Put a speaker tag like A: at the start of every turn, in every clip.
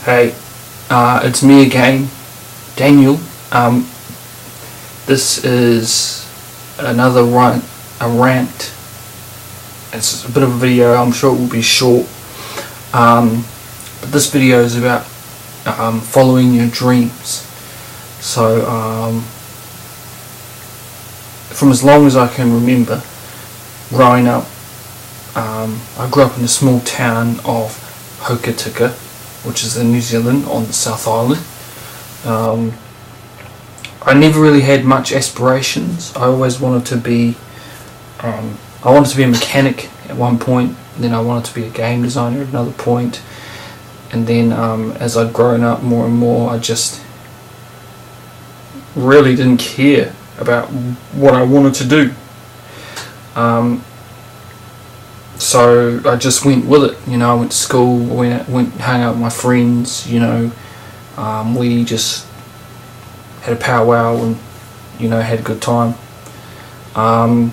A: Hey, it's me again, Daniel. This is another a rant. It's a bit of a video. I'm sure it will be short. But this video is about following your dreams. So, from as long as I can remember, growing up, I grew up in a small town of Hokitika, which is in New Zealand on the South Island. I never really had much aspirations. I always wanted to be a mechanic at one point, then I wanted to be a game designer at another point, and then as I'd grown up more and more, I just really didn't care about what I wanted to do. So I just went with it. I went to school, went hung out with my friends. We just had a powwow and had a good time. I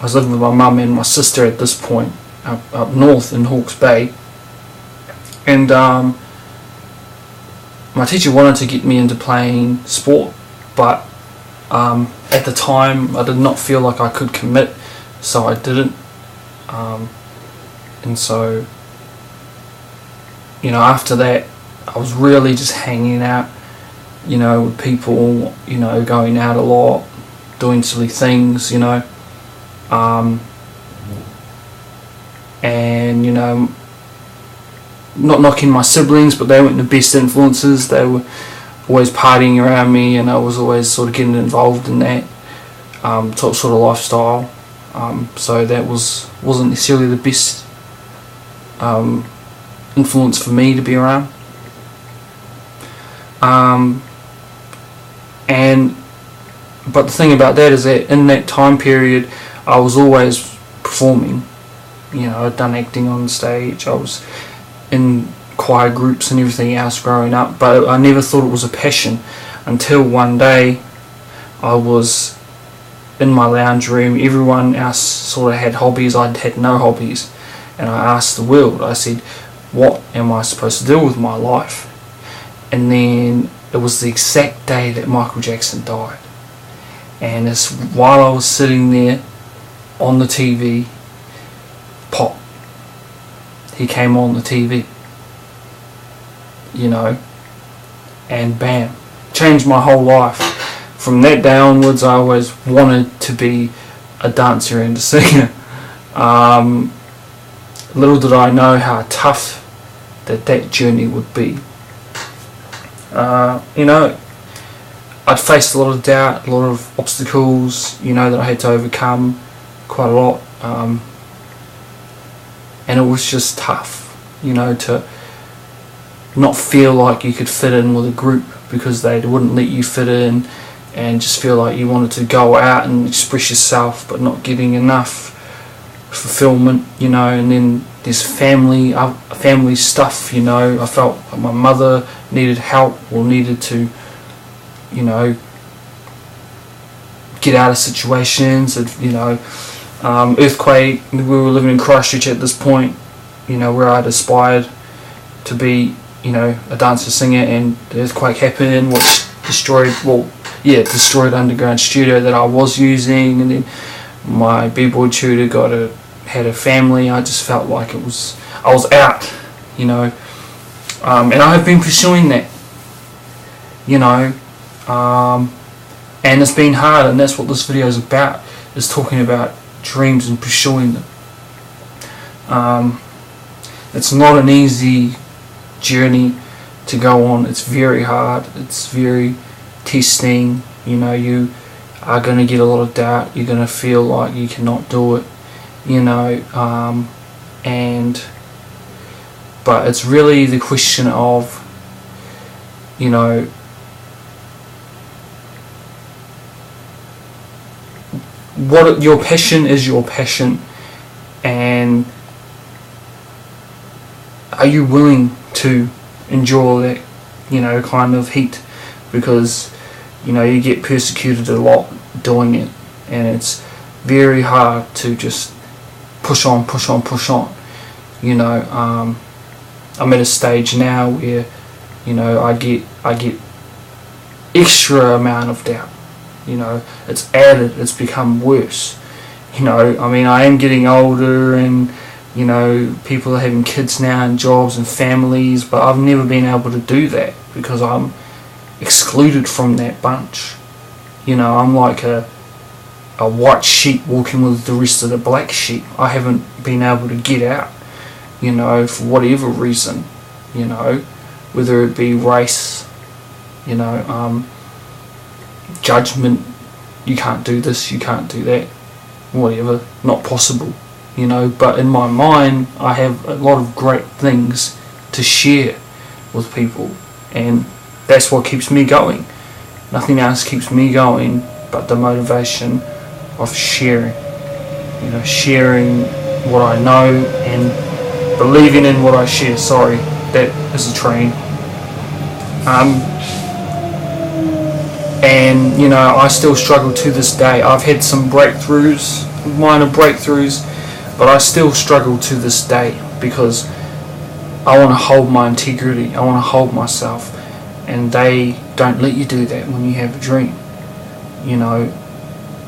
A: was living with my mum and my sister at this point up north in Hawke's Bay, and my teacher wanted to get me into playing sport, but at the time I did not feel like I could commit, so I didn't. And so, after that, I was really just hanging out, with people, going out a lot, doing silly things, and, not knocking my siblings, but they weren't the best influences. They were always partying around me, and I was always sort of getting involved in that sort of lifestyle. So that wasn't necessarily the best influence for me to be around. But the thing about that is that in that time period, I was always performing. I'd done acting on stage. I was in choir groups and everything else growing up, but I never thought it was a passion until one day I was in my lounge room. Everyone else sort of had hobbies. I had no hobbies, and I asked the world. I said, what am I supposed to do with my life? And then it was the exact day that Michael Jackson died, and it's while I was sitting there on the TV, pop, he came on the TV, and bam, changed my whole life. From that day onwards, I always wanted to be a dancer and a singer. Little did I know how tough that journey would be. I'd faced a lot of doubt, a lot of obstacles, that I had to overcome quite a lot. And it was just tough, to not feel like you could fit in with a group because they wouldn't let you fit in, and just feel like you wanted to go out and express yourself but not getting enough fulfillment, and then there's family stuff, I felt like my mother needed help or needed to, get out of situations, earthquake. We were living in Christchurch at this point, where I'd aspired to be, a dancer singer, and the earthquake happened, which destroyed underground studio that I was using, and then my b-boy tutor had a family. I just felt like I was out, and I have been pursuing that, and it's been hard, and that's what this video is about, is talking about dreams and pursuing them. It's not an easy journey to go on. It's very hard. It's very testing. You are going to get a lot of doubt. You're going to feel like you cannot do it, but it's really the question of, what your passion is, your passion, and are you willing to endure that, kind of heat, because you get persecuted a lot doing it, and it's very hard to just push on. I'm at a stage now where you know, I get extra amount of doubt. You know, it's added, it's become worse. You know, I mean, I am getting older, and you know, people are having kids now and jobs and families, but I've never been able to do that because I'm excluded from that bunch. You know, I'm like a white sheep walking with the rest of the black sheep. I haven't been able to get out, you know, for whatever reason, you know, whether it be race, you know, judgment, you can't do this, you can't do that, whatever, not possible, you know. But in my mind, I have a lot of great things to share with people, and that's what keeps me going. Nothing else keeps me going but the motivation of sharing, you know, sharing what I know and believing in what I share. Sorry, that is a train. And you know, I still struggle to this day. I've had some breakthroughs, minor breakthroughs, but I still struggle to this day because I want to hold my integrity, I want to hold myself, and they don't let you do that when you have a dream. You know,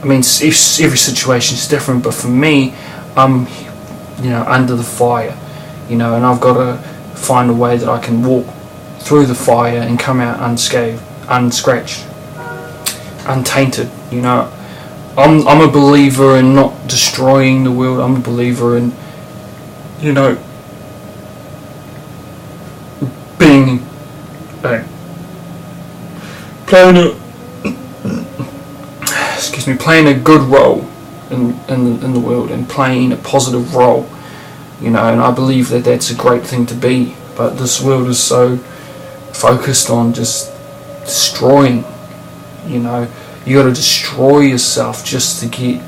A: I mean, every situation is different, but for me, I'm, you know, under the fire, you know, and I've got to find a way that I can walk through the fire and come out unscathed, unscratched, untainted. You know, I'm a believer in not destroying the world. I'm a believer in, you know, being playing a good role in the world, and playing a positive role, you know. And I believe that that's a great thing to be, but this world is so focused on just destroying. You know, you got to destroy yourself just to get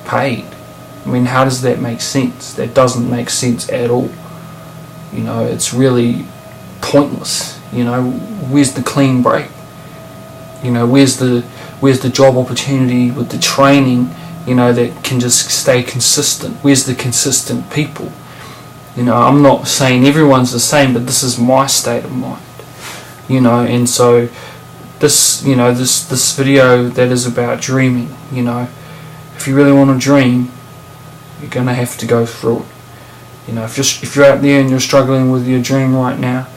A: paid. I mean, how does that make sense? That doesn't make sense at all. You know, it's really pointless. You know, where's the clean break? You know, where's the job opportunity with the training, you know, that can just stay consistent? Where's the consistent people? You know, I'm not saying everyone's the same, but this is my state of mind. You know, and so this, you know, this video that is about dreaming, you know, if you really want to dream, you're going to have to go through it. You know, if you're out there and you're struggling with your dream right now,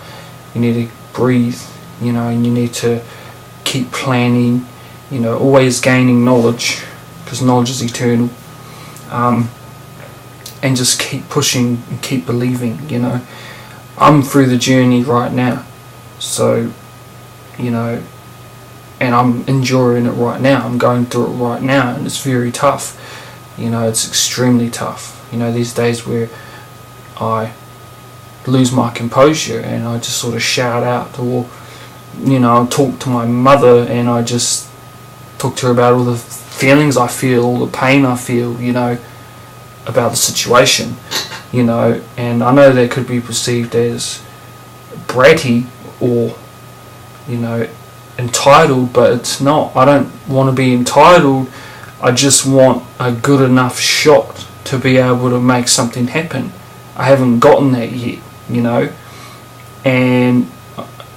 A: you need to breathe, you know, and you need to keep planning, you know, always gaining knowledge, because knowledge is eternal, and just keep pushing and keep believing. You know, I'm through the journey right now, so, you know, and I'm enjoying it right now. I'm going through it right now, and it's very tough. You know, it's extremely tough. You know, these days where I lose my composure and I just sort of shout out, or, you know, I talk to my mother and I just talk to her about all the feelings I feel, all the pain I feel, you know, about the situation, you know. And I know that could be perceived as bratty or, you know, entitled, but it's not. I don't want to be entitled. I just want a good enough shot to be able to make something happen. I haven't gotten that yet, you know, and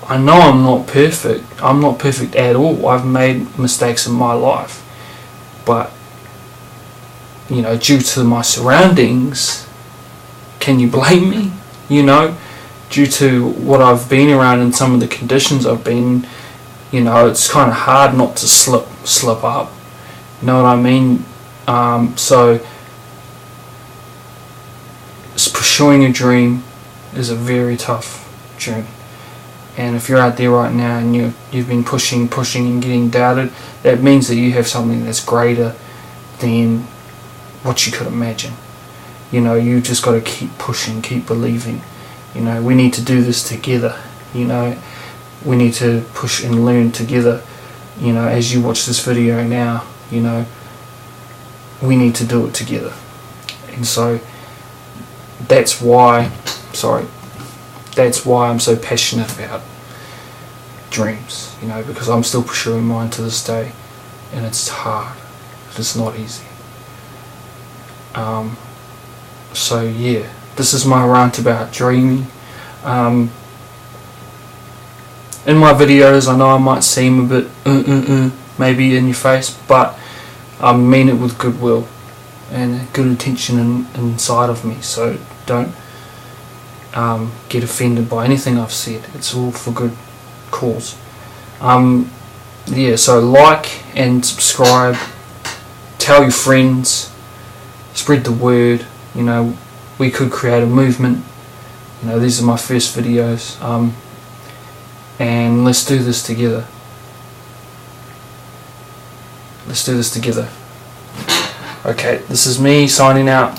A: I know I'm not perfect. I'm not perfect at all. I've made mistakes in my life, but, you know, due to my surroundings, can you blame me? You know, due to what I've been around and some of the conditions I've been, you know, it's kind of hard not to slip up. You know what I mean? So pursuing a dream is a very tough journey. And if you're out there right now and you've been pushing and getting doubted, that means that you have something that's greater than what you could imagine. You know, you just got to keep pushing, keep believing. You know, we need to do this together. You know, we need to push and learn together. You know, as you watch this video now, you know, we need to do it together. And so that's why I'm so passionate about dreams, you know, because I'm still pursuing mine to this day, and it's hard. It's not easy. So yeah, this is my rant about dreaming. in my videos I know I might seem a bit maybe in your face, but I mean it with goodwill and good intention inside of me, so don't get offended by anything I've said. It's all for good cause. Yeah, so like and subscribe, tell your friends, spread the word. You know, we could create a movement. You know, these are my first videos, and let's do this together. Let's do this together. Okay, this is me signing out.